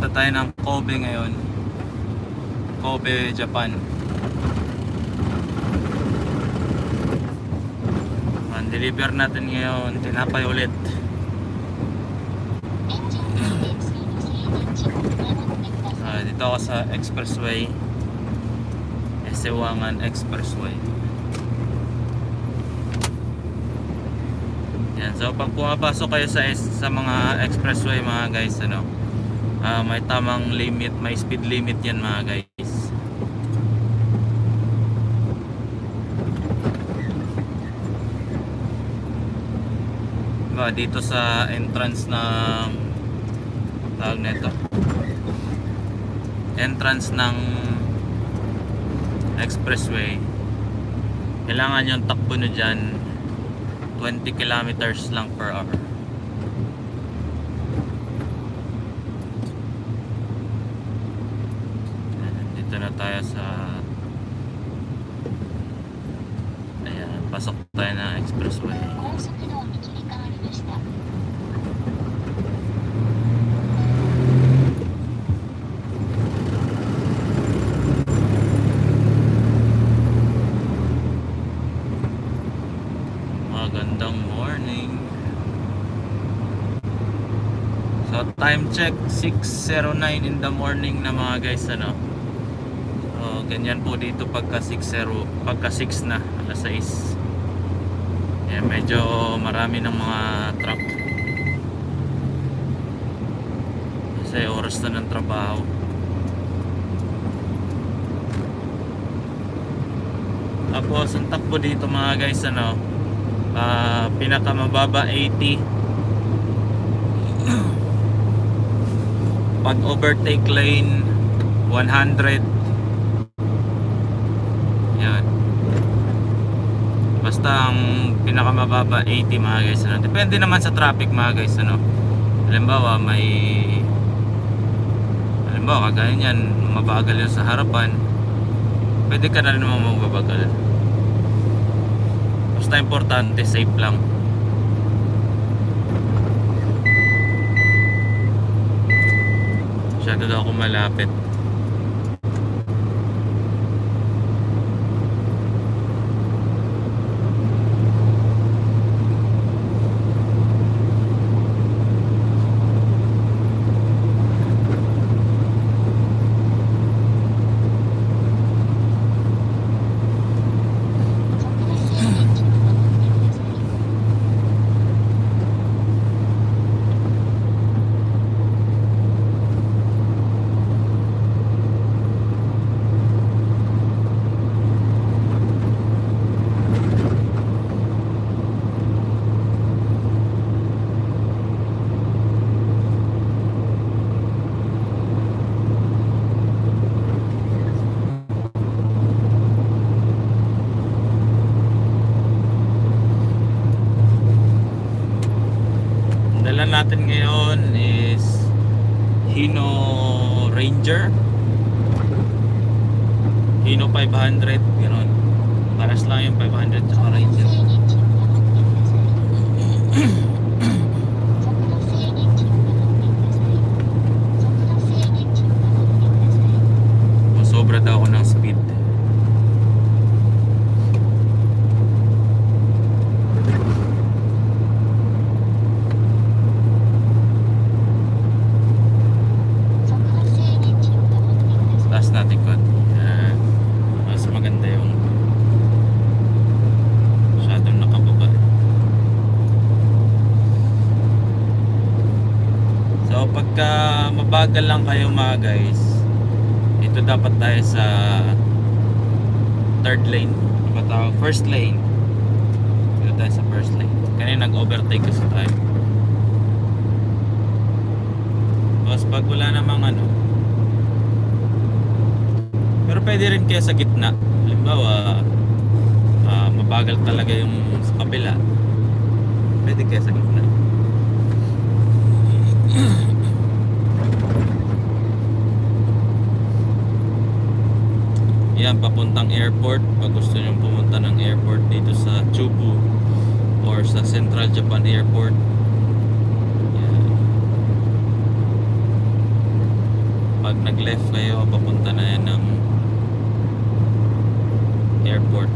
Punta tayo ng Kobe ngayon. Kobe, Japan. Ang deliver natin ngayon, tinapay ulit. Dito ako sa Expressway, Esewangan Expressway. Yan, so pag pumapasok kayo sa mga expressway mga guys, may tamang limit, may speed limit yan mga guys. Diba, dito sa entrance ng tawag nito, entrance ng expressway, kailangan yung takbo nyo dyan 20 kilometers lang per hour. Dito na tayo sa, ayan, pasok tayo na expressway. Magandang morning. So time check 6:09 in the morning na mga guys, So ganyan po dito pagka 6 na, alas 6. Yan, medyo marami ng mga truck. Kasi oras na ng trabaho. Tapos ang takbo dito mga guys, pinakamababa 80. Pag overtake lane 100. Yan. Basta ang pinakamababa 80 mga guys, Depende naman sa traffic mga guys, Halimbawa kagaya niyan, mabagal yung sa harapan, pwede ka na rin naman magbabagal. Basta importante, safe lang. Masyado daw ako malapit. Natin ngayon is Hino Ranger, Hino 500, gano'n. Paras lang yung 500 tsaka Ranger. Sobra daw ako ng speed. Natin ko. Mas maganda yung masyadong nakababa. So pagka mabagal lang kayo mga guys, ito dapat tayo sa third lane, first lane. Ito tayo sa first lane. Kanina nag-overtake kasi tayo. Tapos pag wala namang pero pwede rin kaya sa gitna. Halimbawa, mabagal talaga yung sa kabila, pwede kaya sa gitna. Yan, papuntang airport. Pag gusto nyo pumunta ng airport dito sa Chubu or sa Central Japan Airport, yan. pag nag-left kayo, papunta na yan ng airport.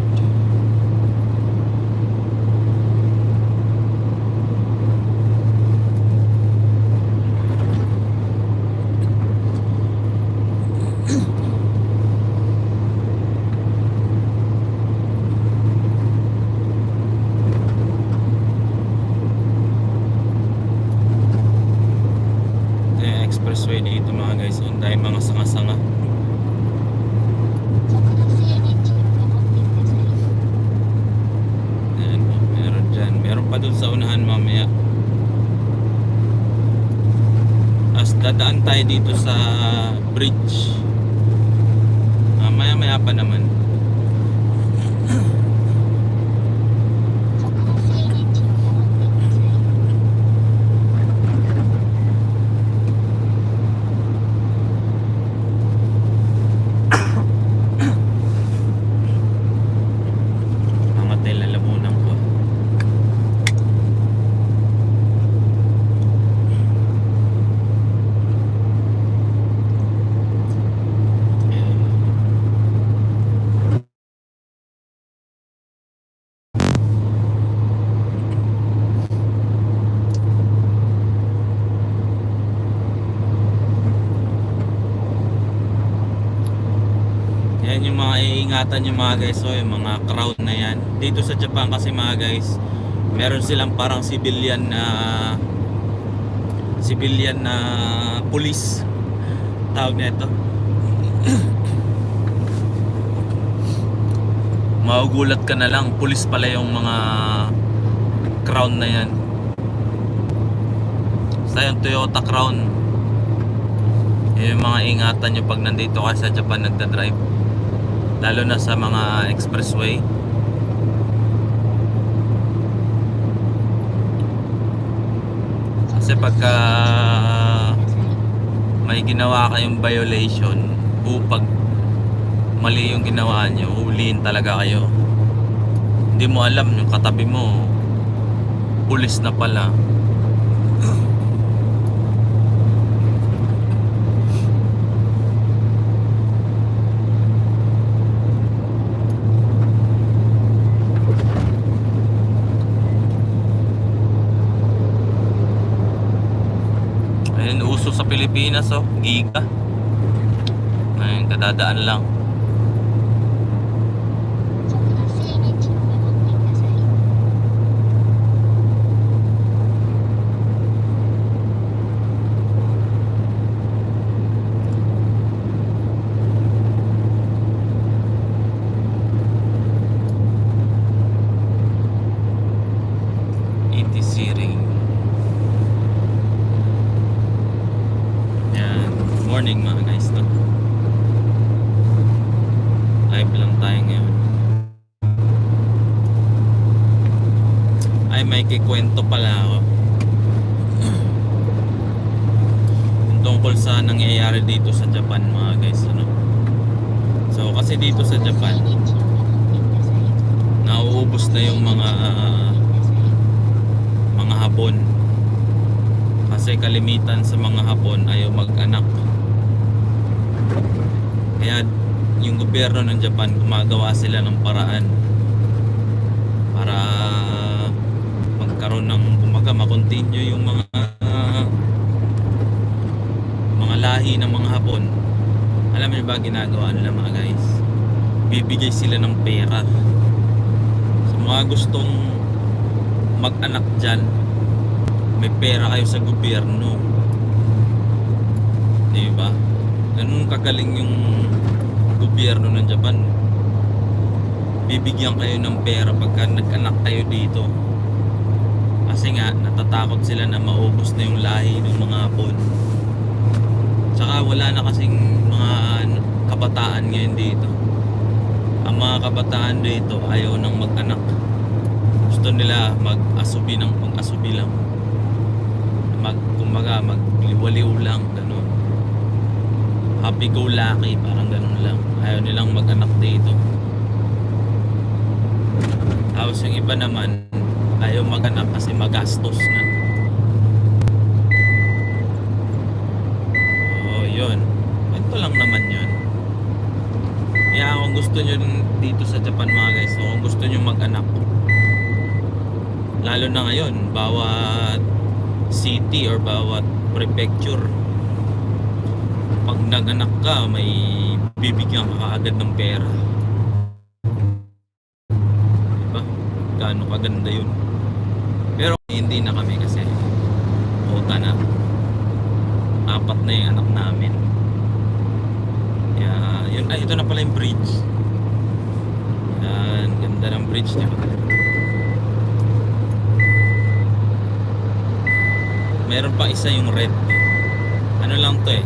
Expressway dito mga guys, ang dahil mga sanga-sanga. Ayan, meron dyan, meron pa dun sa unahan mamaya. As dadaan tayo dito sa bridge, maya pa naman. Yan yung mga iingatan yung mga guys, so yung mga crowd na yan. Dito sa Japan kasi mga guys, meron silang parang civilian na police tawag nito. Maugulat ka na lang, police pala yung mga crown na yan. Sa yung Toyota Crown, yung mga ingatan nyo pag nandito ka sa Japan nagda-drive, lalo na sa mga expressway. Kasi pagka may ginawa kayong violation, pag mali yung ginawa nyo, huliin talaga kayo. Hindi mo alam, yung katabi mo pulis na pala. Ayun, uso sa Pilipinas, oh, giga. Ayun, kadadaan lang. ETC ring. Morning mga guys, no? Live lang tayo ngayon. Ay, may kikwento pala ako tungkol sa nangyayari dito sa Japan mga guys, ano? So kasi dito sa Japan nauubos na yung mga Hapon, kasi kalimitan sa mga Hapon ayaw mag-anak. Kaya yung gobyerno ng Japan gumagawa sila ng paraan para magkaroon ng makontinue yung mga lahi ng mga Hapon. Alam niyo ba ginagawa nila mga guys? Bibigay sila ng pera sa mga gustong mag-anak dyan. May pera kayo sa gobyerno, diba? Ganun kagaling yung gobyerno ng Japan. Bibigyan kayo ng pera pagka nag-anak kayo dito, kasi nga natatakot sila na maubos na yung lahi ng mga Hapon. Tsaka wala na kasing mga kabataan ngayon dito. Ang mga kabataan dito ayaw nang mag-anak. Gusto nila mag-asubi lang, kumbaga magliwaliw lang, ganun. Happy go lucky, parang ganun lang. Ayaw nilang mag-anak dito. Tapos yung iba naman ayaw mag-anak kasi magastos na. Oh, yun. ang gusto nyo dito sa Japan mga guys, so kung gusto nyo mag-anak, lalo na ngayon, bawat city or bawat prefecture, pag nag-anak ka, may bibigyan ka kaagad ng pera. Diba? Gaano kaganda yun. Pero hindi na kami kasi uta na. 4 na yung anak namin. Kaya, yun, ay, ito na pala yung bridge. Yan, ganda ng bridge, diba? Meron pa isa yung red. Ano lang to eh,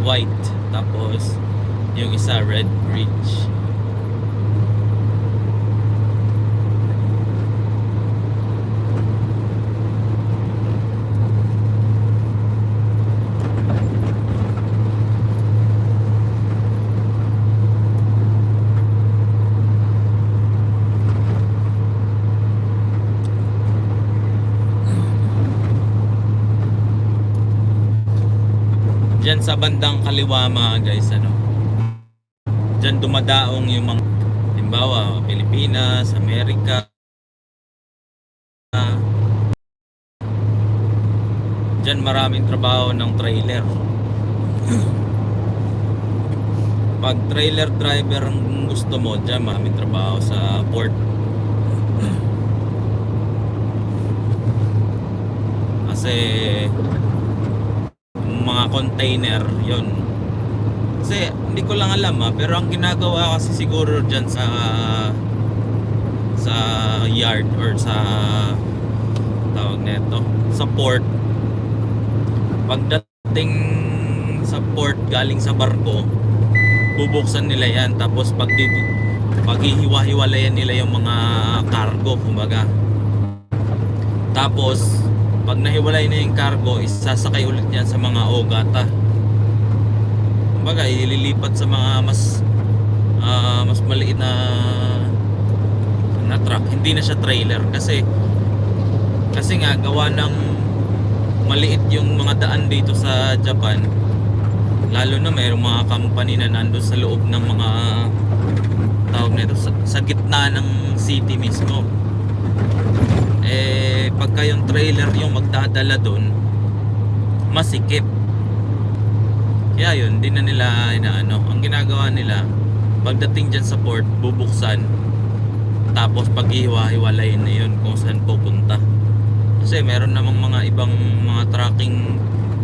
white. Tapos yung isa red bridge. Diyan sa bandang kaliwa mga guys, ano, diyan dumadaong yung mga, halimbawa, Pilipinas, Amerika. Diyan maraming trabaho ng trailer. Pag trailer driver ang gusto mo, diyan maraming trabaho sa port. Kasi mga container yon. Kasi hindi ko lang alam pero ang ginagawa kasi siguro dyan sa yard or sa tawag nito, sa port, pagdating sa port galing sa barko, bubuksan nila yan, tapos paghihiwa-hiwalayan nila yung mga cargo, kumbaga. Tapos pag nahiwalay na yung cargo, isasakay ulit yan sa mga ogata. Kumbaga, ililipat sa mga mas maliit na truck. Hindi na siya trailer kasi nga gawa ng maliit yung mga daan dito sa Japan. Lalo na mayroong mga company na nandun sa loob ng mga tawag nito sa gitna ng city mismo. Pagka yung trailer yung magdadala doon, masikip. Kaya yun, di na nila inaano. Ang ginagawa nila, pagdating dyan sa port, bubuksan, tapos paghihiwa-hiwalayin na yun kung saan pupunta. Kasi meron namang mga ibang mga trucking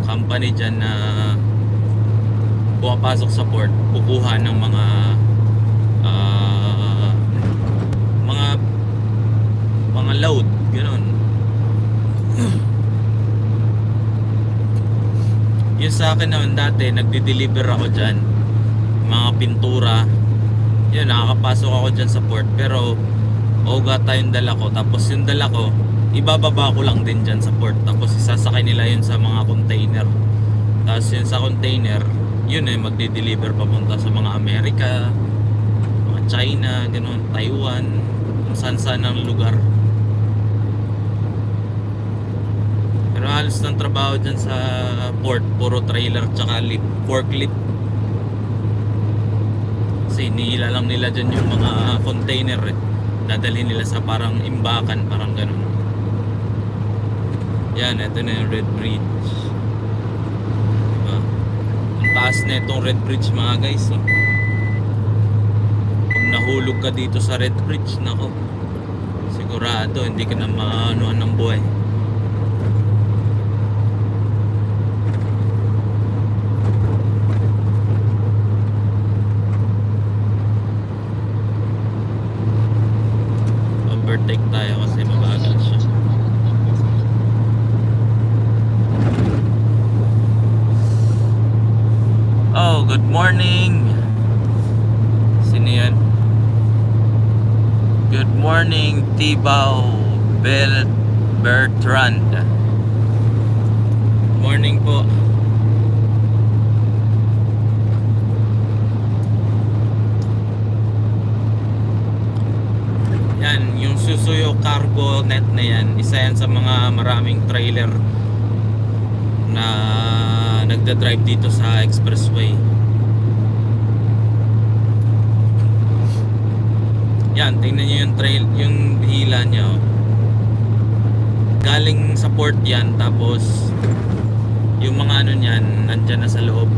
company dyan na pumapasok sa port, kukuha ng mga load, gano'n. Yun sa akin naman dati, nagde-deliver ako dyan mga pintura. Yun, nakakapasok ako dyan sa port. Pero ogata yung dala ko. Tapos yung dala ko, ibababa ko lang din dyan sa port. Tapos isasakay nila yun sa mga container. Tapos yun sa container, yun magde-deliver papunta sa mga Amerika, mga China, gano'n, Taiwan, kung saan-saan ang lugar. Pero halos ng trabaho dyan sa port, puro trailer tsaka forklift. Kasi nihila lang nila dyan yung mga container dadalhin nila sa parang imbakan, parang ganun. Yan, ito na yung Red Bridge. Diba? Ang taas na itong Red Bridge mga guys. Pag nahulog ka dito sa Red Bridge, nako, sigurado hindi ka na maanuhan ng buhay. Overtake tayo kasi mabagal siya. Oh, good morning. Sino yan? Good morning, Tibao Bertrand. Morning po. Yan, yung Suzuyo Cargo Net na yan, isa yan sa mga maraming trailer na nagda-drive dito sa expressway. Yan, tingnan nyo yung trail, yung hila niya. Oh. Galing sa port yan, tapos yung mga ano niyan, nandyan na sa loob.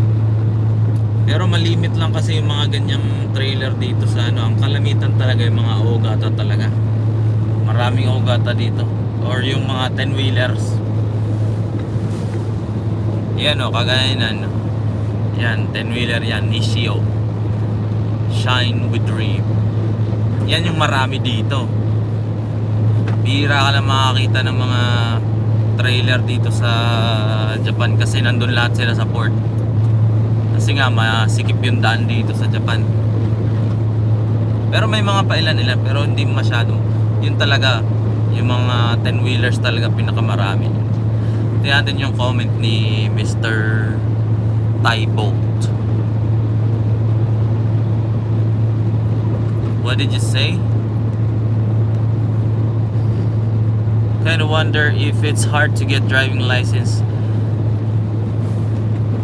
Pero malimit lang kasi yung mga ganyang trailer dito sa ano. Ang kalamitan talaga yung mga ogata talaga. Maraming ogata dito. Or yung mga 10-wheelers. Yan o, kagaya na no. Yan, 10-wheeler yan, Nishio. Shine with Dream. Yan yung marami dito. Bihira ka lang makakita ng mga trailer dito sa Japan kasi nandun lahat sila sa port. Kasi nga masikip yung daan dito sa Japan. Pero may mga pailan-ilan pero hindi masyado. Yun talaga, yung mga 10-wheelers talaga pinakamarami. Tingnan natin yung comment ni Mr. Tyboat. What did you say? Kinda wonder if it's hard to get driving license.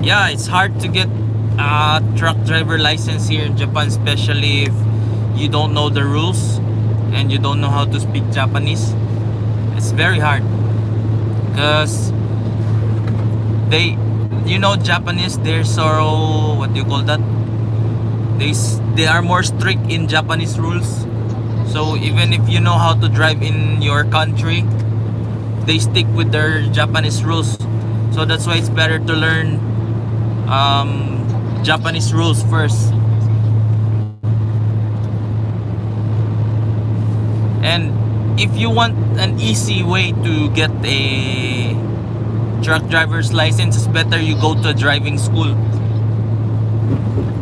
Yeah, it's hard to get a truck driver license here in Japan, especially if you don't know the rules and you don't know how to speak Japanese. It's very hard because you know, Japanese, they're so, what do you call that? They are more strict in Japanese rules. So even if you know how to drive in your country, they stick with their Japanese rules. So that's why it's better to learn Japanese rules first. And if you want an easy way to get a truck driver's license, it's better you go to a driving school.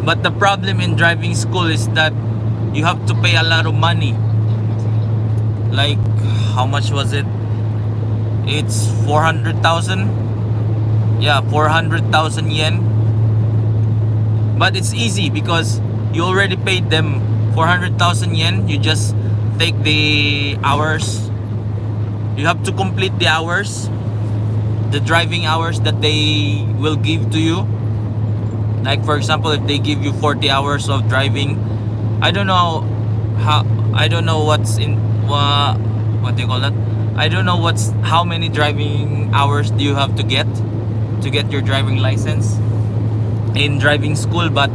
But the problem in driving school is that you have to pay a lot of money. Like, how much was it? It's 400,000. Yeah, 400,000 yen. But it's easy because you already paid them 400,000 yen. You just take the hours. You have to complete the hours, the driving hours that they will give to you. Like for example, if they give you 40 hours of driving, I don't know what's in what do you call that? I don't know how many driving hours do you have to get your driving license in driving school, but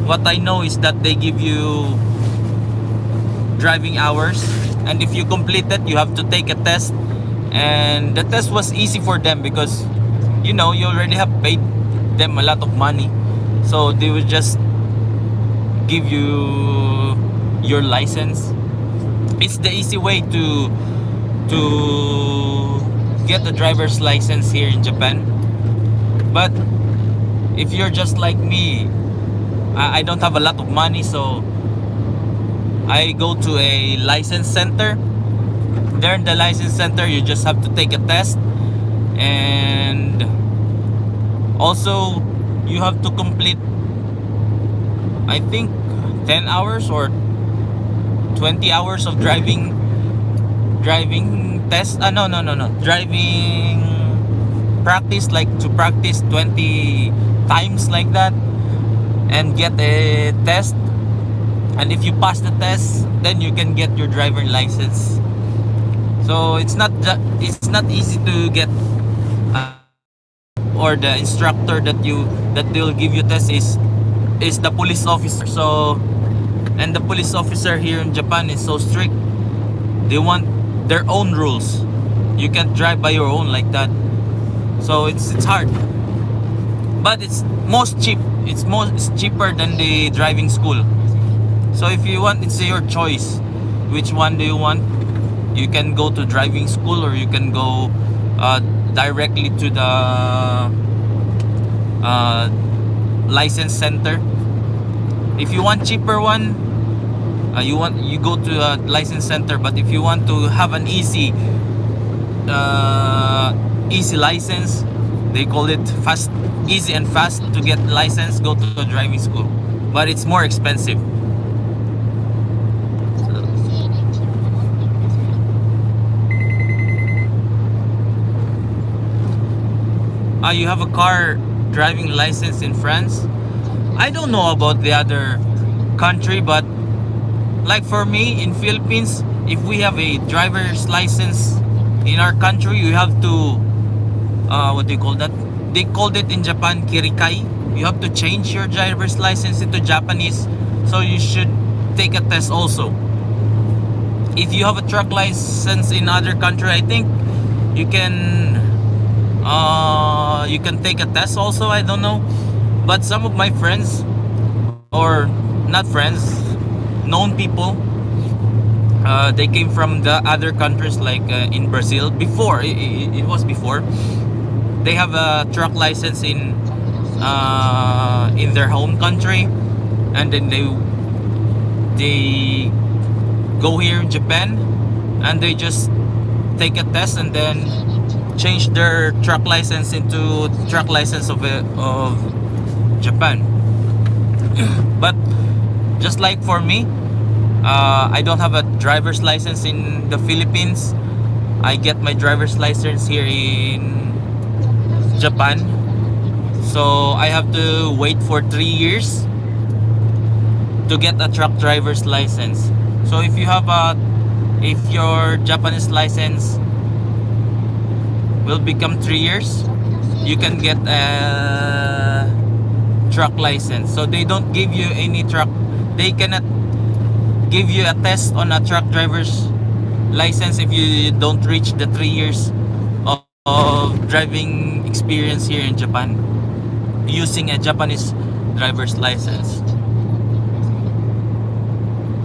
what I know is that they give you driving hours, and if you complete it, you have to take a test. And the test was easy for them because you know you already have paid them a lot of money, so they will just give you your license. It's the easy way to get a driver's license here in Japan. But if you're just like me, I don't have a lot of money, so I go to a license center. There in the license center, you just have to take a test, and also you have to complete, I think, 10 hours or 20 hours of driving test. No, driving practice, like to practice 20 times like that and get a test. And if you pass the test, then you can get your driver license. So it's not easy to get or the instructor that they'll give you test is the police officer. So, and the police officer here in Japan is so strict. They want their own rules. You can't drive by your own like that. So it's hard. But it's cheaper than the driving school. So if you want, it's your choice. Which one do you want? You can go to driving school, or you can go directly to the license center. If you want cheaper one, you go to a license center. But if you want to have an easy license, they call it fast, easy and fast to get license, go to a driving school. But it's more expensive. You have a car driving license in France? I don't know about the other country, but like for me in Philippines, if we have a driver's license in our country, you have to what do you call that? They called it in Japan kirikai. You have to change your driver's license into Japanese, so you should take a test also. If you have a truck license in other country, I think you can take a test also. I don't know, but some of my friends, or not friends, known people, they came from the other countries, like in Brazil. Before it was before they have a truck license in their home country, and then they go here in Japan, and they just take a test and then change their truck license into truck license of Japan. But just like for me, I don't have a driver's license in the Philippines. I get my driver's license here in Japan, so I have to wait for 3 years to get a truck driver's license. So if your Japanese license will become 3 years, you can get a truck license. So they don't give you any truck, they cannot give you a test on a truck driver's license if you don't reach the 3 years of driving experience here in Japan using a Japanese driver's license.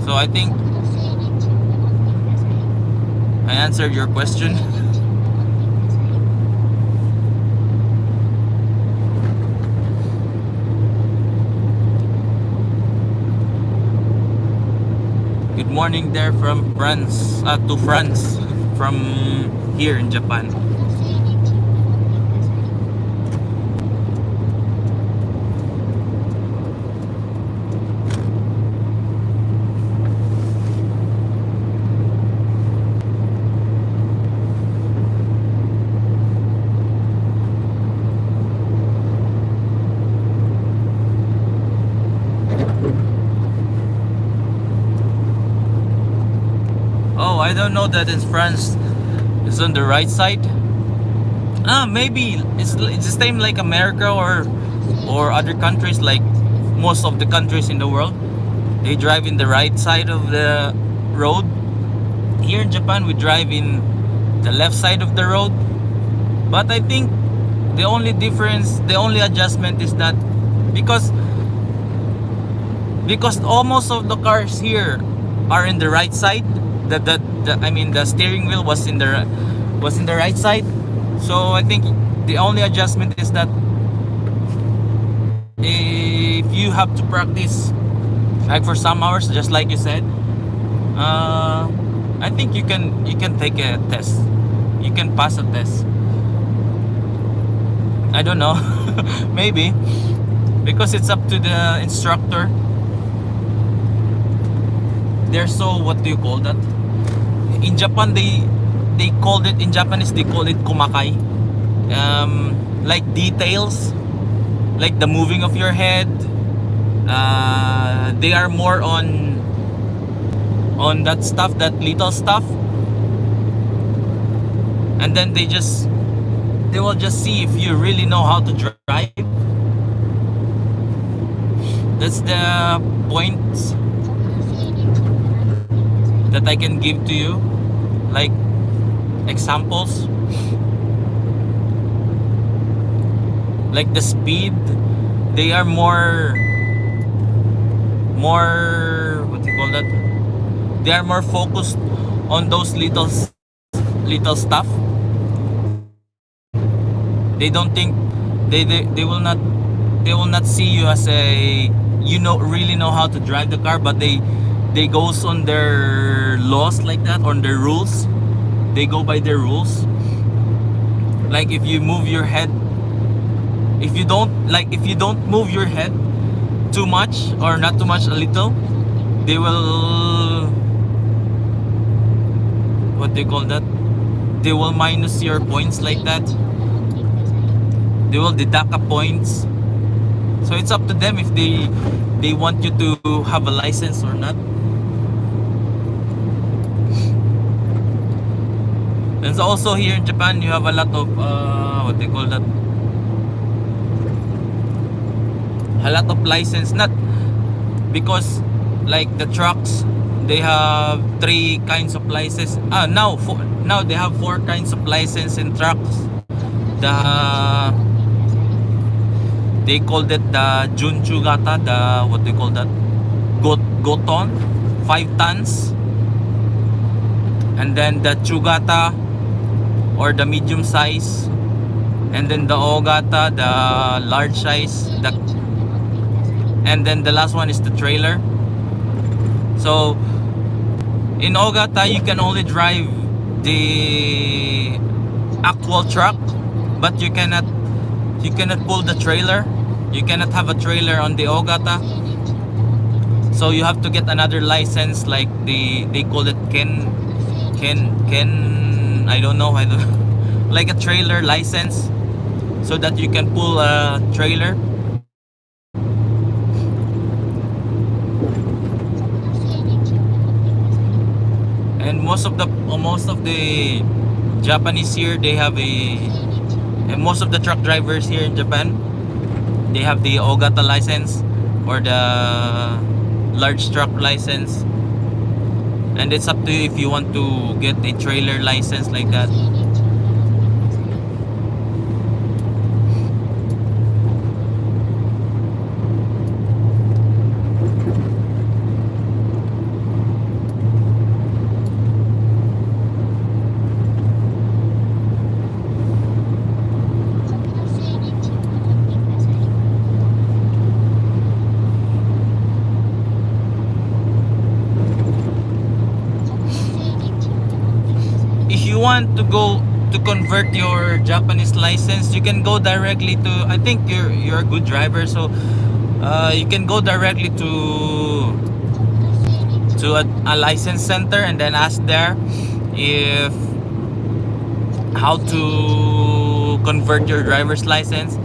So I think I answered your question. Good morning there from France, to France, from here in Japan. Oh, I don't know that in France it's on the right side. Maybe it's the same like America or other countries, like most of the countries in the world. They drive in the right side of the road. Here in Japan, we drive in the left side of the road. But I think the only difference, the only adjustment is that because almost of the cars here are in the right side. The steering wheel was in the right side. So I think the only adjustment is that if you have to practice like for some hours, just like you said, I think you can take a test. You can pass a test. I don't know. Maybe because it's up to the instructor. They're so, what do you call that? In Japan, they called it, in Japanese they call it kumakai. Like details, like the moving of your head. They are more on that stuff, that little stuff. And then they will just see if you really know how to drive. That's the point that I can give to you, like examples, like the speed. They are more what do you call that? They are more focused on those little stuff. They don't think they will not see you as a really know how to drive the car, but they goes on their laws like that, on their rules. They go by their rules. Like if you move your head, if you don't move your head too much, or not too much, a little, they will, what they call that, they will minus your points like that. They will deduct a points. So it's up to them if they want you to have a license or not. And so also here in Japan, you have a lot of what they call that, a lot of license. Not because like the trucks, they have 3 kinds of license. Now they have 4 kinds of license in trucks. They called it the Junchugata, the what they call that, Goton, 5 tons, and then the Chugata, or the medium size, and then the Ogata, the large size, and then the last one is the trailer. So in Ogata, you can only drive the actual truck, but you cannot pull the trailer. You cannot have a trailer on the Ogata. So you have to get another license, like they call it Ken, I don't know, like a trailer license, so that you can pull a trailer. And most of the Japanese here, they have and most of the truck drivers here in Japan, they have the Ogata license, or the large truck license. And it's up to you if you want to get a trailer license like that. Want to go to convert your Japanese license, you can go directly to, I think you're a good driver, so you can go directly to a license center, and then ask there if how to convert your driver's license.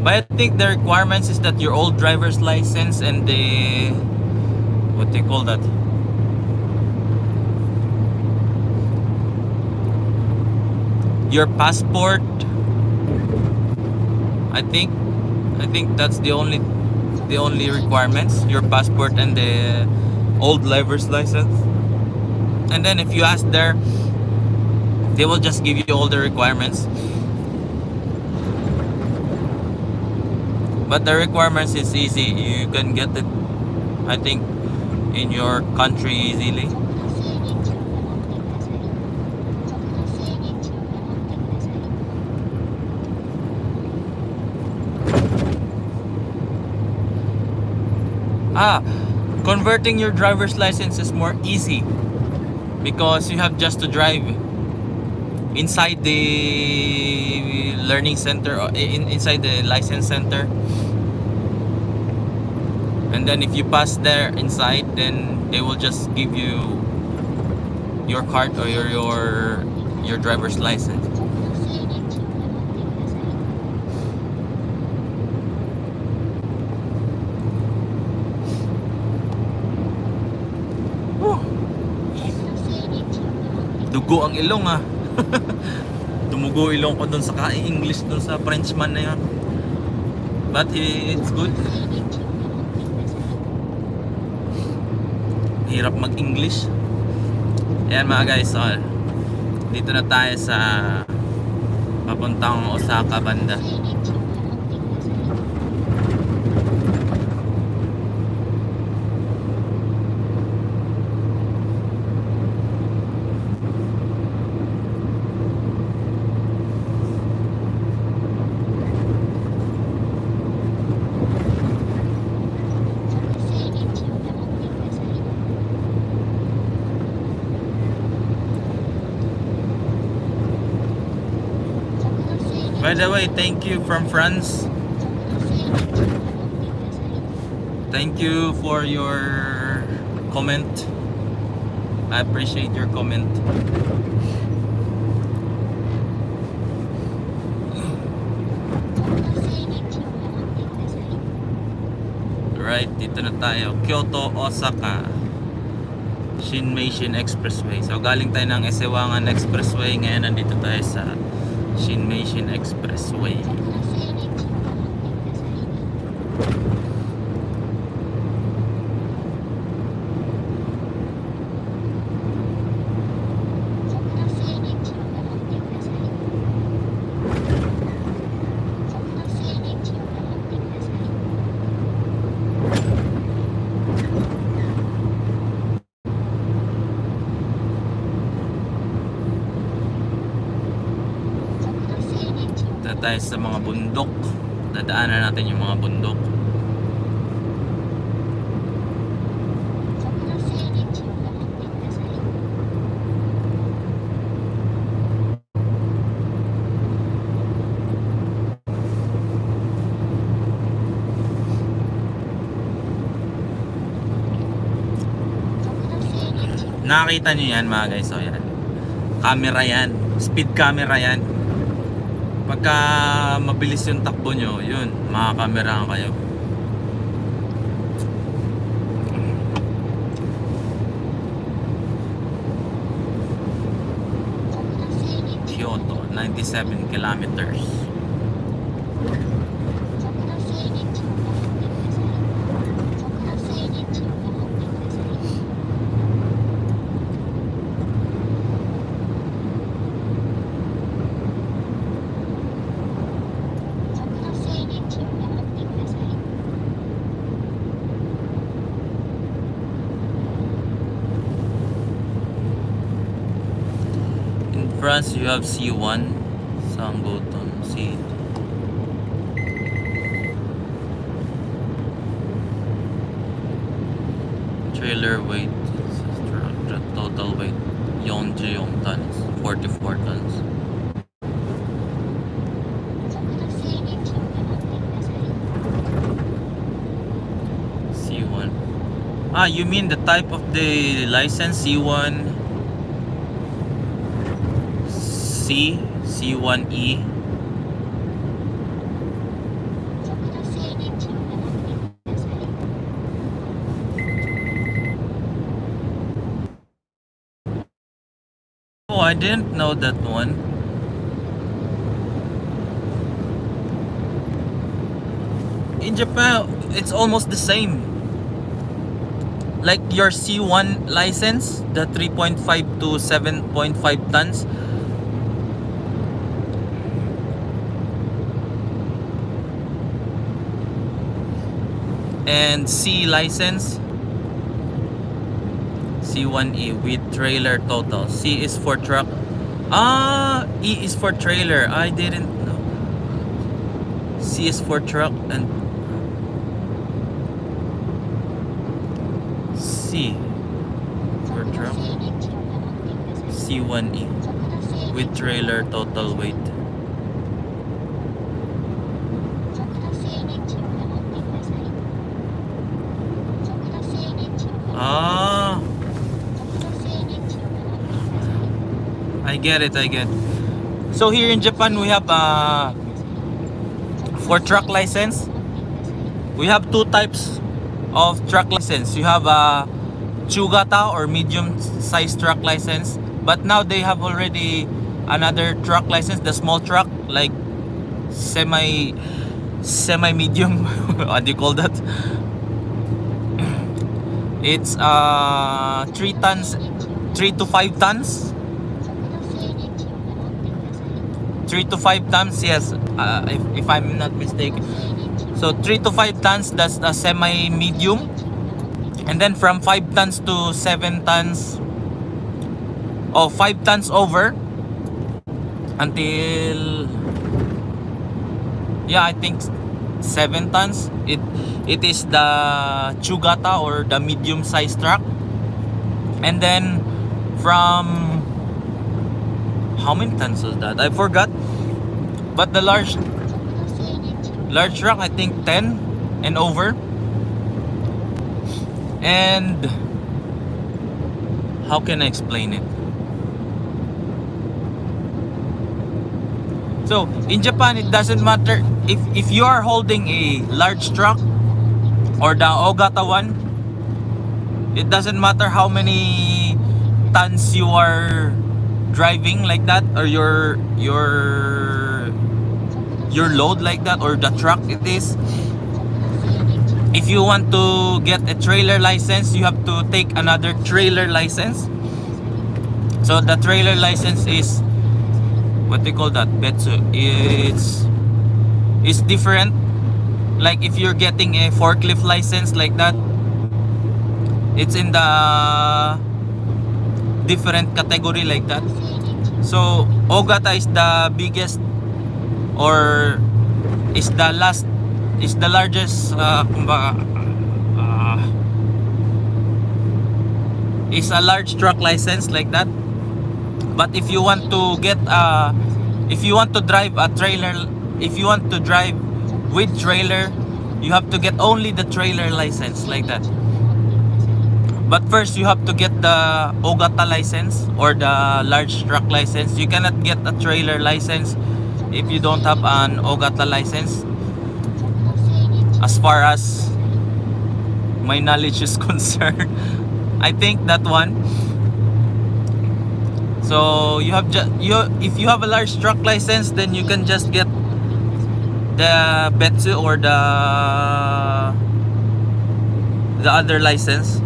But I think the requirements is that your old driver's license and the, what they call that, your passport. I think that's the only requirements, your passport and the old driver's license. And then if you ask there, they will just give you all the requirements. But the requirements is easy. You can get it, I think, in your country easily. Converting your driver's license is more easy because you have just to drive inside the learning center, or inside the license center. And then if you pass there inside, then they will just give you your card or your driver's license. Dugo ang ilong Dumugo ilong ko dun sa ka-English dun sa Frenchman na yun. But it's good. Hirap mag-English. Ayan mga guys, dito na tayo sa papuntang Osaka banda. By the way, thank you from France. Thank you for your comment. I appreciate your comment. Right, dito na tayo. Kyoto, Osaka. Shinmeishin Expressway. So galing tayo ng Esewangan Expressway, ngayon nandito tayo sa Shinmeishin Expressway. Tayo sa mga bundok, dadaanan natin yung mga bundok. Nakakita nyo yan mga guys, so yan, camera yan, speed camera yan. Pagka mabilis yung takbo nyo, yun, makakamera kayo. Kyoto, 97 kilometers. France, you have C1, Sambuton, C. Trailer weight, total weight, 40 tons, 44 tons. C1. Ah, you mean the type of the license, C1? C1E. Oh, I didn't know that one. In Japan, it's almost the same. Like your C1 license, the 3.5 to 7.5 tons. And C license, C1E with trailer total. C is for truck. Ah, E is for trailer. I didn't know. C is for truck and C for truck. C1E with trailer total weight. Ah, I get it. So here in Japan we have for truck license, we have two types of truck license. You have a Chugata or medium size truck license, but now they have already another truck license, the small truck, like semi medium. What do you call that? It's 3 tons, 3 to 5 tons. 3 to 5 tons, yes, if I'm not mistaken. So 3 to 5 tons, that's a semi medium. And then from 5 tons to 7 tons, or 5 tons over until, yeah, I think 7 tons, it is the Chugata or the medium size truck. And then from, how many tons was that? I forgot. But the large truck, I think 10 and over. And how can I explain it? So in Japan, it doesn't matter if you are holding a large truck or the Ogata one, It doesn't matter how many tons you are driving like that, or your load like that, or the truck it is. If you want to get a trailer license, you have to take another trailer license. So the trailer license is, what they call that, Betsu. It's different. Like if you're getting a forklift license like that, it's in the different category like that. So Ogata is the biggest, or is the largest, is a large truck license like that. But if you want to get if you want to drive a trailer, if you want to drive with trailer, you have to get only the trailer license like that. But first you have to get the Ogata license, or the large truck license. You cannot get a trailer license if you don't have an Ogata license, as far as my knowledge is concerned. I think that one. So you have if you have a large truck license, then you can just get the Betsu, or the other license.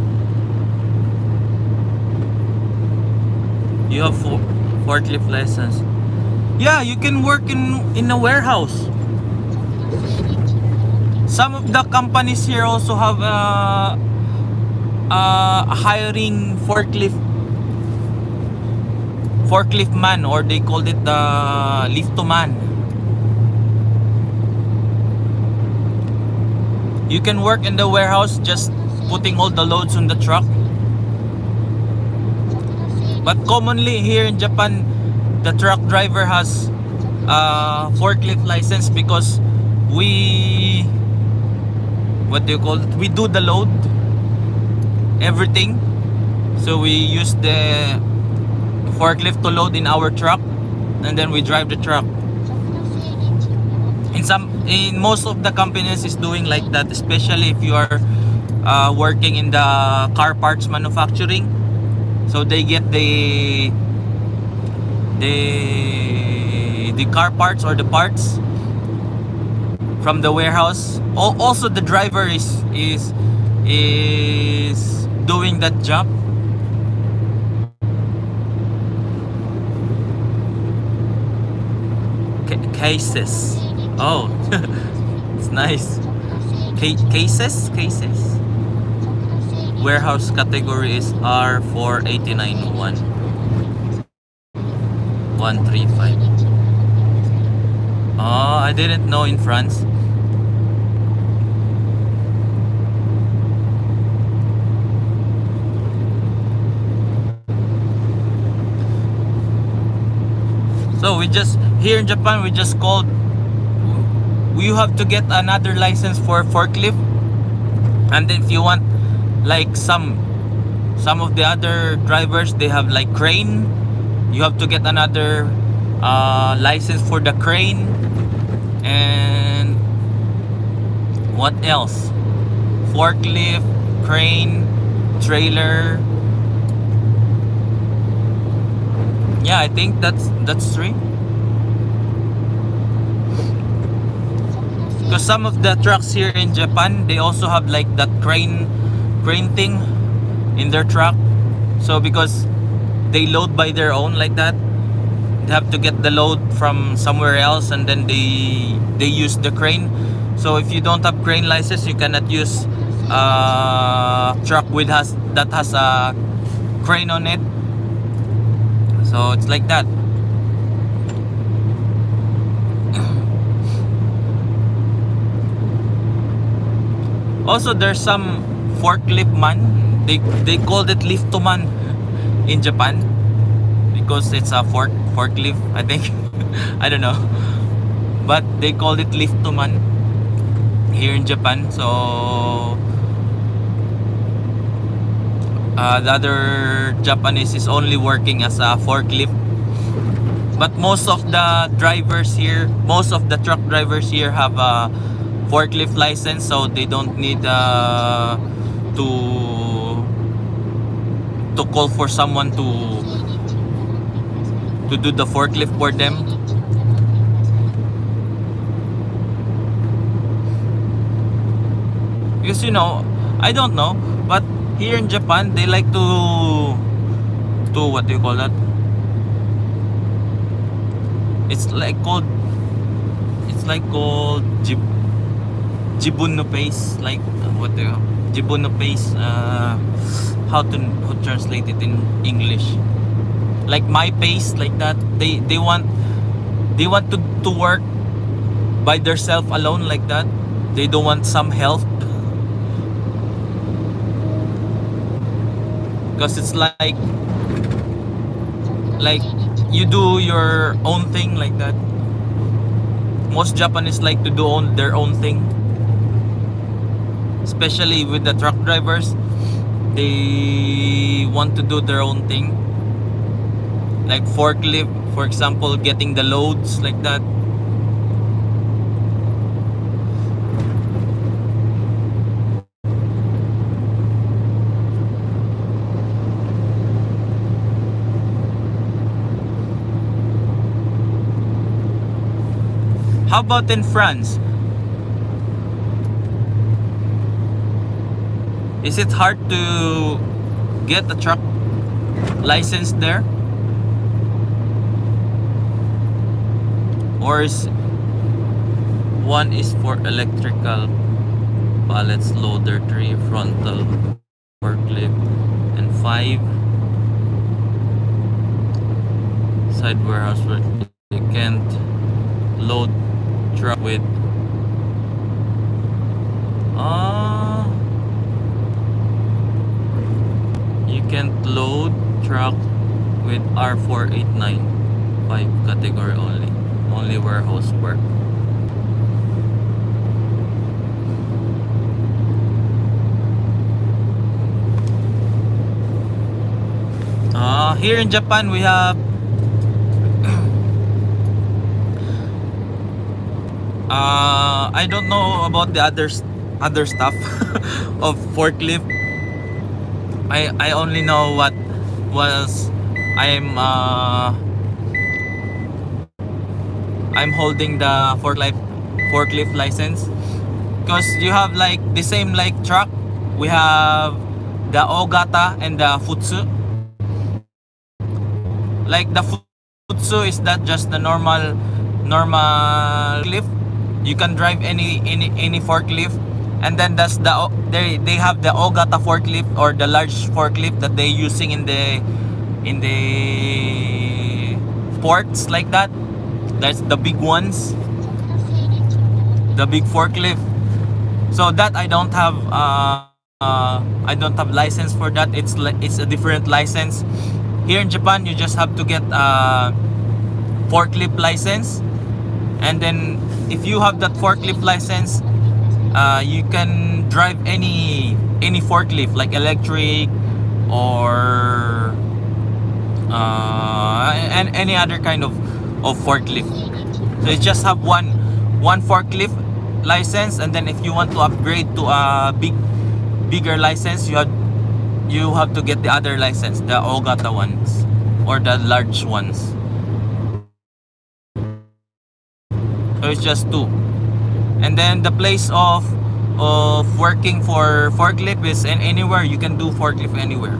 You have forklift license. Yeah, you can work in a warehouse. Some of the companies here also have hiring forklift man, or they called it the lifto man. You can work in the warehouse, just putting all the loads on the truck. But commonly here in Japan, the truck driver has forklift license, because we, what do you call it, we do the load, everything. So we use the forklift to load in our truck, and then we drive the truck. In most of the companies is doing like that, especially if you are working in the car parts manufacturing. So they get the car parts, or the parts, from the warehouse. Also the driver is doing that job. Cases. Oh, it's nice. Cases. Warehouse category is R4891 135. Oh, I didn't know in France. So we just, here in Japan, we just called, you have to get another license for forklift. And then if you want, like some of the other drivers, they have like crane, you have to get another license for the crane. And what else? Forklift, crane, trailer. Yeah, I think that's three. Because some of the trucks here in Japan, they also have like that crane thing in their truck. So because they load by their own like that, they have to get the load from somewhere else, and then they use the crane. So if you don't have crane license, you cannot use truck that has a crane on it. So it's like that. Also, there's some forklift man. They called it lifto man in Japan, because it's a forklift, I think. I don't know, but they called it lifto man here in Japan. So the other Japanese is only working as a forklift. But most of the drivers here, most of the truck drivers here have a forklift license, so they don't need to to call for someone to do the forklift for them. Because I don't know, but here in Japan they like to what do you call that? It's like called jibun no pace, like what do you jibun no pace, how to translate it in English, like my pace, like that. They want to work by themselves alone, like that. They don't want some help, because it's like you do your own thing, like that. Most Japanese like to do their own thing, especially with the truck drivers. They want to do their own thing, like forklift, for example, getting the loads, like that. How about in France? Is it hard to get a truck license there? Or is one is for electrical pallets, loader, 3 frontal forklift, and 5 side warehouse where you can't load truck with you can't load truck with R489 5 category only warehouse work. Here in Japan we have I don't know about the other stuff of forklift. I only know what was I'm holding the forklift license, because you have like the same like truck. We have the Ogata and the Futsu. Like the Futsu is that just the normal forklift. You can drive any forklift, and then that's they have the Ogata forklift, or the large forklift that they using in the ports, like that. That's the big ones, the big forklift. So that I don't have license for that. It's a different license. Here in Japan you just have to get a forklift license, and then if you have that forklift license, you can drive any forklift, like electric or and any other kind of forklift. So you just have one forklift license, and then if you want to upgrade to a bigger license, you have to get the other license, the Ogata ones or the large ones. So it's just 2. And then the place of working for forklift is anywhere. You can do forklift anywhere.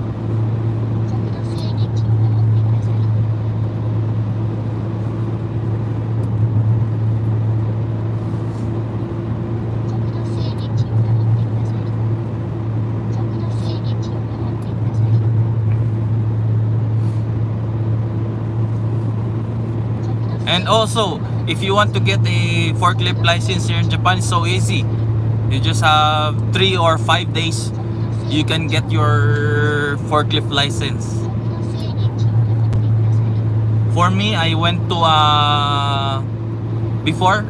And also, if you want to get a forklift license here in Japan, it's so easy. You just have 3 or 5 days, you can get your forklift license. For me, I went to before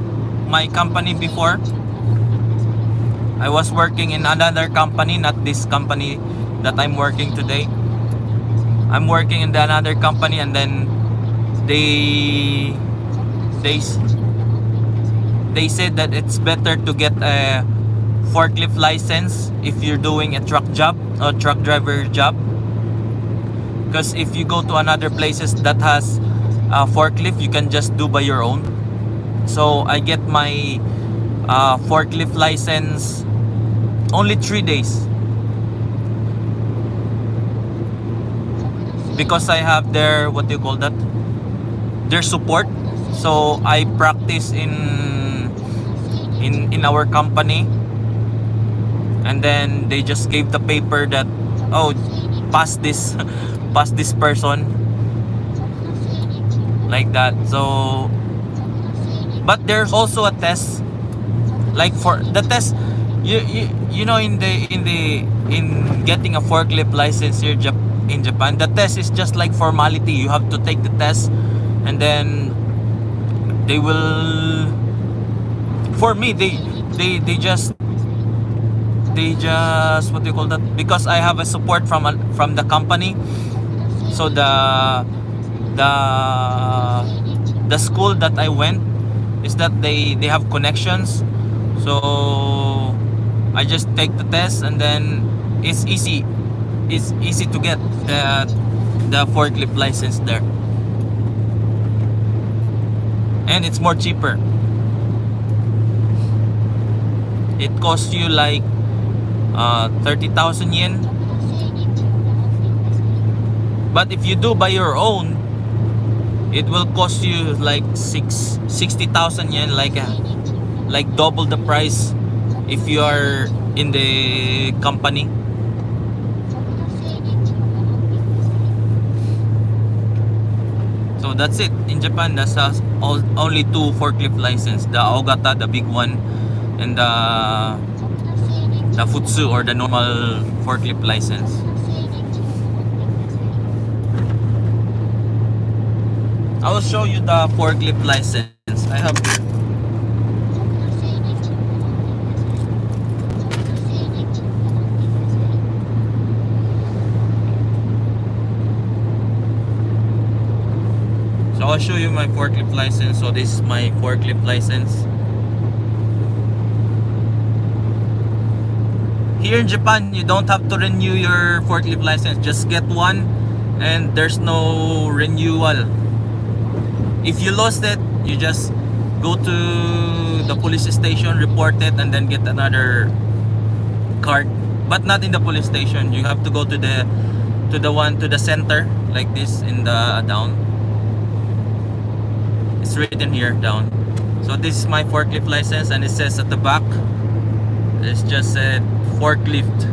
my company. Before, I was working in another company, not this company that I'm working today. I'm working in another company, and then they said that it's better to get a forklift license if you're doing a truck driver job. Because if you go to another places that has forklift, you can just do by your own. So I get my forklift license only 3 days, because I have their, what do you call that, their support. So I practice in our company, and then they just gave the paper that, oh, pass this pass this person, like that. So but there's also a test, like for the test, you know, in getting a forklift license here in Japan, the test is just like formality. You have to take the test, and then they will, for me, they just what do you call that, because I have a support from the company. So the school that I went is that they have connections. So I just take the test, and then it's easy to get the forklift license there, and it's more cheaper. It costs you like 30,000 yen. But if you do by your own, it will cost you like 60,000 yen, like double the price if you are in the company. So that's it. In Japan, there's only 2 forklift license: the Aogata, the big one, and the Futsu, or the normal forklift license. I will show you the forklift license I have here. So I'll show you my forklift license. So this is my forklift license. Here in Japan, you don't have to renew your forklift license. Just get one, and there's no renewal. If you lost it, you just go to the police station, report it, and then get another card. But not in the police station. You have to go to the center, like this, in the down. It's written here down. So this is my forklift license, and it says at the back, it's just said forklift.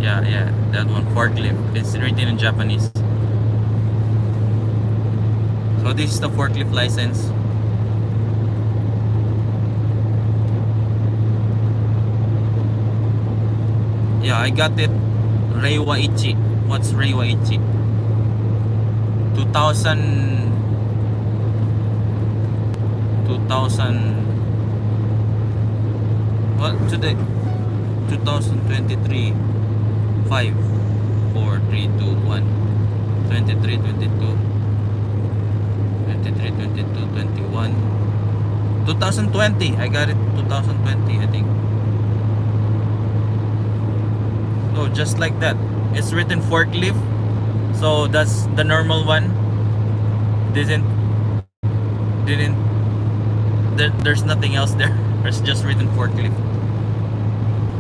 Yeah, that one, forklift. It's written in Japanese. So this is the forklift license. Yeah, I got it. Reiwa Ichi. What's Reiwa Ichi? 2000 what today? 2023 5 4 3 2 1 23 22 23 22 21 2020. I got it 2020, I think. So just like that, it's written forklift. So that's the normal one. There's nothing else there. It's just written forklift.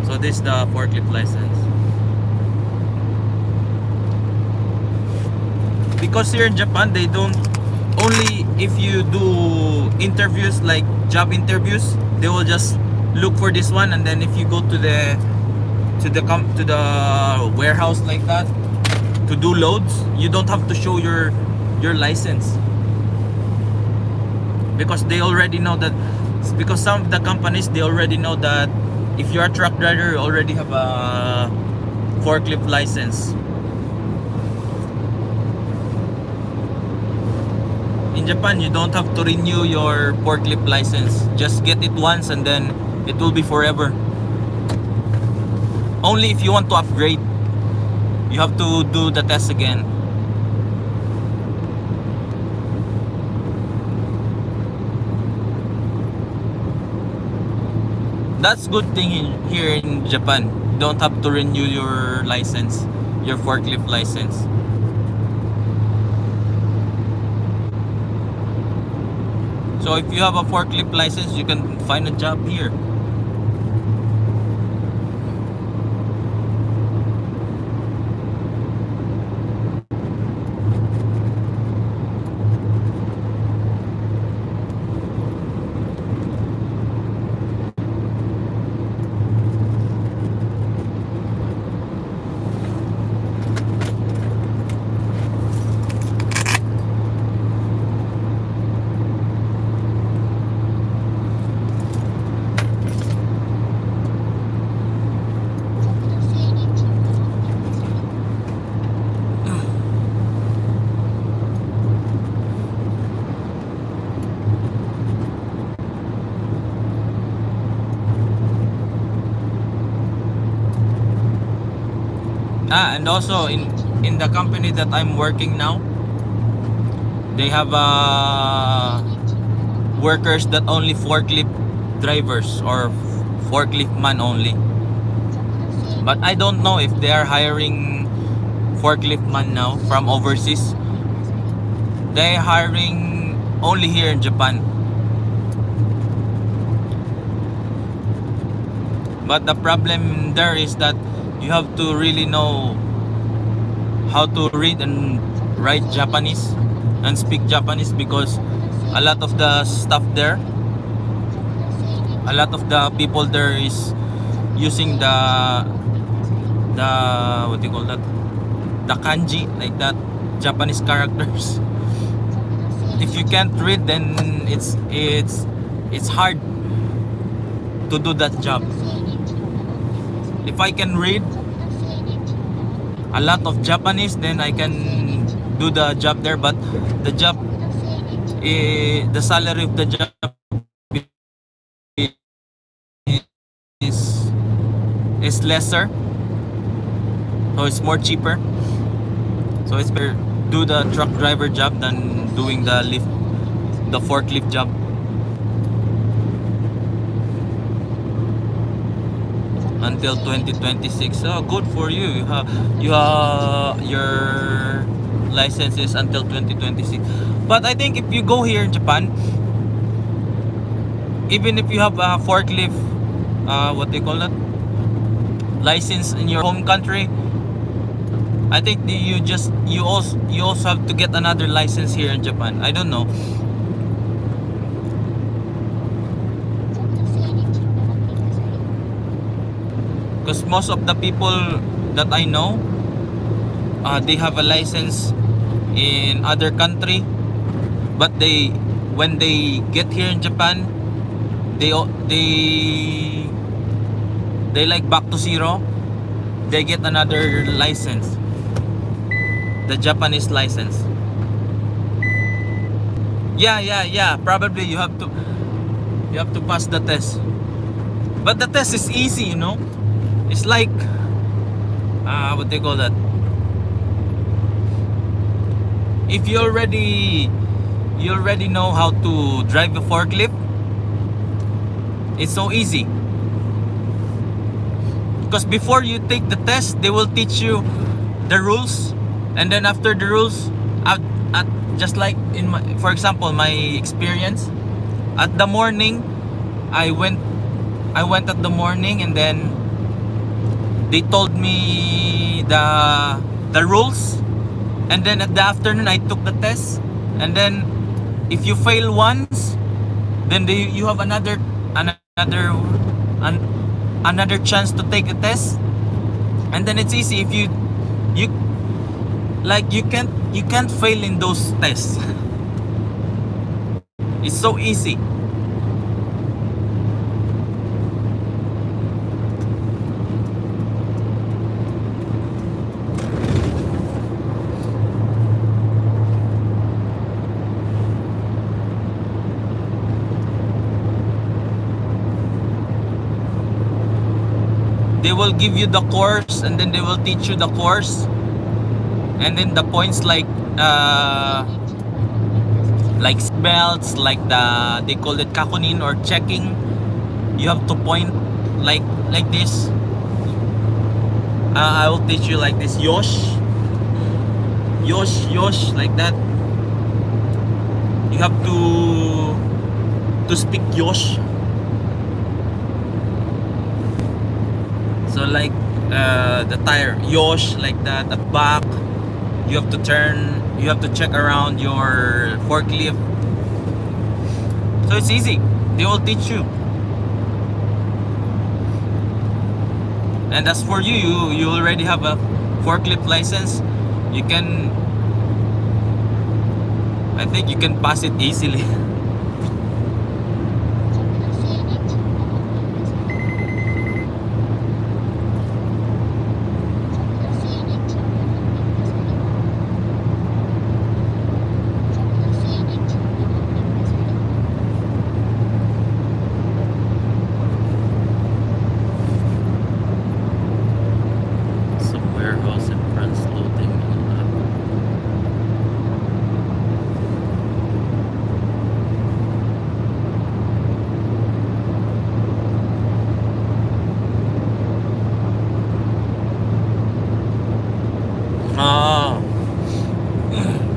So this is the forklift license. Because here in Japan, they don't, only if you do interviews, like job interviews, they will just look for this one. And then if you go to the warehouse like that to do loads, you don't have to show your license, because they already know that. Because some of the companies, they already know that if you're a truck driver, you already have a forklift license. In Japan, you don't have to renew your forklift license. Just get it once, and then it will be forever. Only if you want to upgrade, you have to do the test again. That's good thing here in Japan. You don't have to renew your license. your forklift license. So if you have a forklift license, you can find a job here. And also in the company that I'm working now, they have workers that only forklift drivers or forklift man only. But I don't know if they are hiring forklift man now from overseas. They're hiring only here in Japan. But the problem there is that you have to really know how to read and write Japanese and speak Japanese, because a lot of the stuff there, a lot of the people there is using the what do you call that, the kanji, like that Japanese characters. If you can't read, then it's hard to do that job. If I can read a lot of Japanese, then I can do the job there. But the job, the salary of the job is lesser, so it's more cheaper. So it's better do the truck driver job than doing the forklift job. Until 2026. Oh, good for you. You have your license is until 2026. But I think if you go here in Japan, even if you have a forklift, what they call it, license in your home country, I think you also have to get another license here in Japan. I don't know. Because most of the people that I know, they have a license in other country, but when they get here in Japan, they like back to zero. They get another license, the Japanese license. Yeah. Probably you have to pass the test, but the test is easy, you know. It's like what they call that. If you already know how to drive a forklift, it's so easy. Because before you take the test, they will teach you the rules, and then after the rules, just like for example, my experience at the morning, I went at the morning, and then they told me the rules, and then at the afternoon I took the test, and then if you fail once, then you have another chance to take a test, and then it's easy. If you can't fail in those tests. It's so easy. They will give you the course, and then they will teach you the course, and then the points like belts, like they call it kakunin or checking. You have to point like this. I will teach you like this. Yosh, yosh, yosh, like that. You have to speak yosh. So like the tire, yosh, like that. At back, you have to turn. You have to check around your forklift. So it's easy. They will teach you. And as for you already have a forklift license. You can, I think you can pass it easily. Some warehouse in France loading. Ah,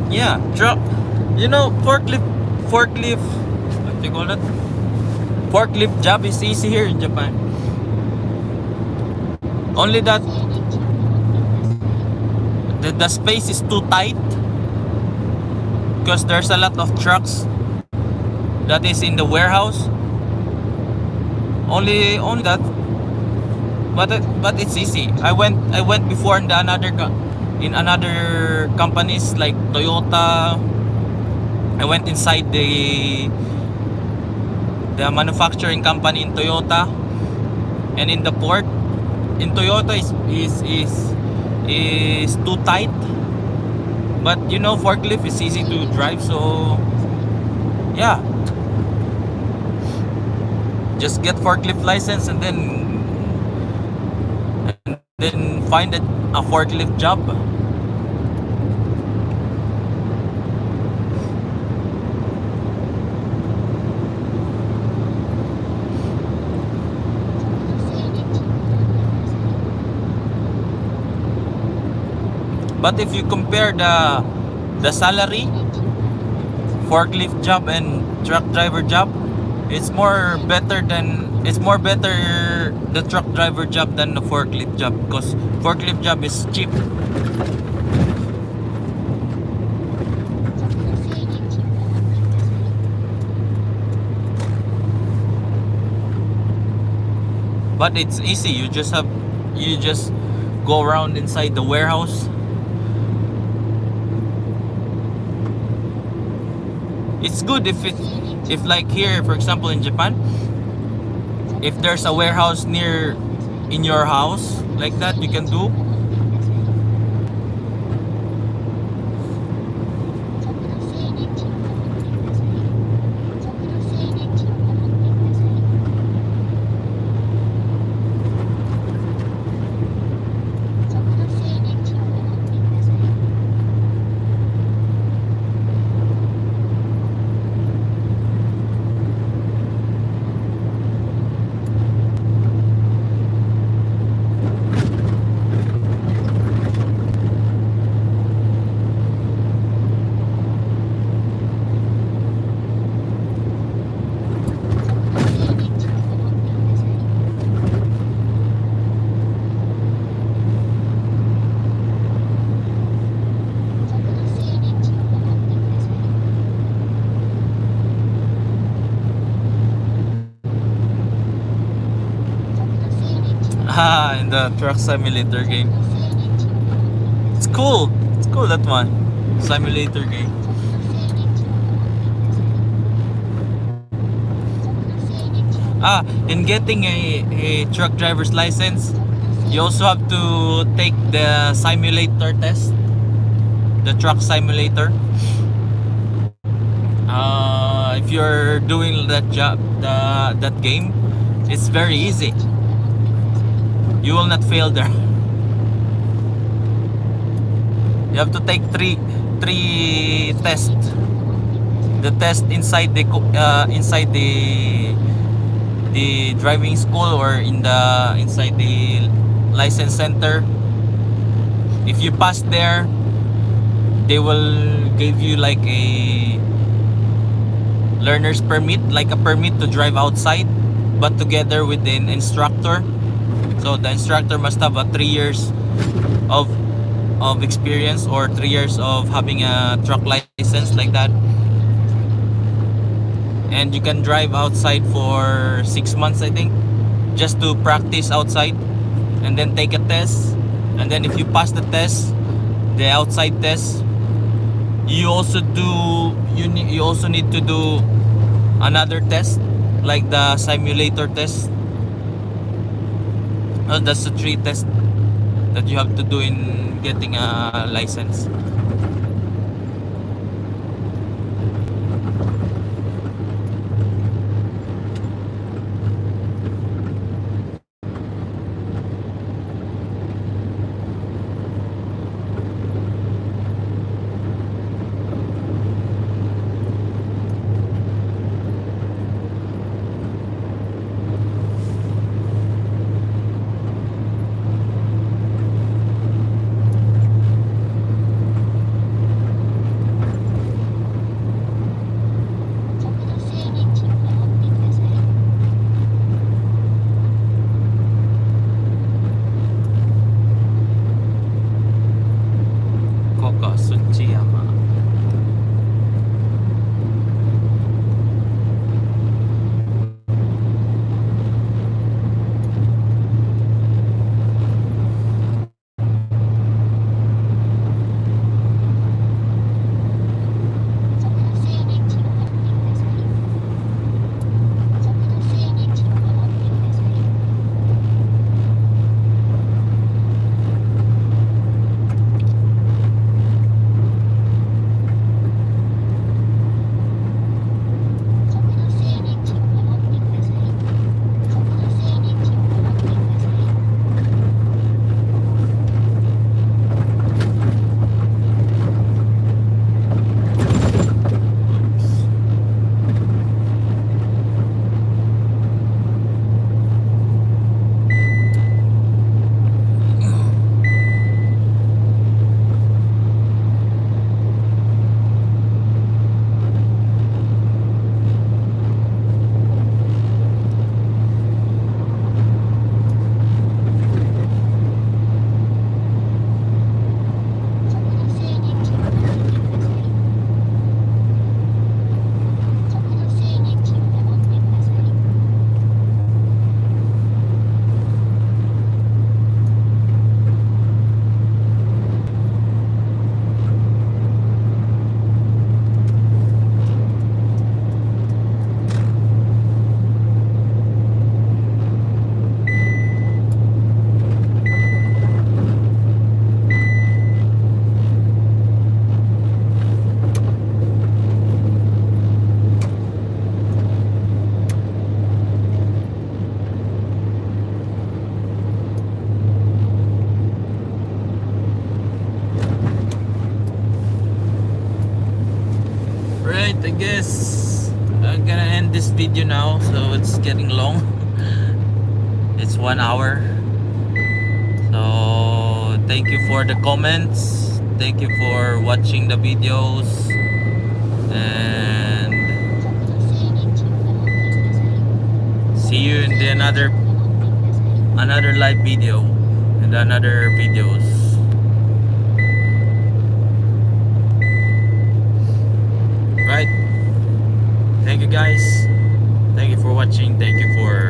yeah, truck. You know, forklift. What you call it? Forklift job is easy here in Japan. Only that the space is too tight because there's a lot of trucks that is in the warehouse. Only that, but it's easy. I went before in in another companies like Toyota. I went inside the manufacturing company in Toyota, and in the port in Toyota is too tight. But you know, forklift is easy to drive, so yeah, just get forklift license and then find a forklift job. But if you compare the salary, forklift job and truck driver job, it's more better the truck driver job than the forklift job, because forklift job is cheap. But it's easy. You just go around inside the warehouse. It's good if like here, for example, in Japan, if there's a warehouse near in your house like that, you can do. In the truck simulator game. It's cool. It's cool, that one. Simulator game. In getting a truck driver's license, you also have to take the simulator test. The truck simulator. If you're doing that job, that game, it's very easy. You will not fail there. You have to take three tests. The test inside the driving school, or inside the license center. If you pass there, they will give you like a learner's permit, like a permit to drive outside, but together with an instructor. So the instructor must have a 3 years of experience, or 3 years of having a truck license, like that. And you can drive outside for 6 months, I think, just to practice outside, and then take a test. And then if you pass the test, the outside test, you also need to do another test, like the simulator test. That's the 3 tests that you have to do in getting a license. Koka Tsuchiyama. Right, I guess I'm gonna end this video now, so it's getting long. It's 1 hour. So thank you for the comments, thank you for watching the videos, and see you in the another live video and another videos. Right, thank you guys, thank you for watching, thank you for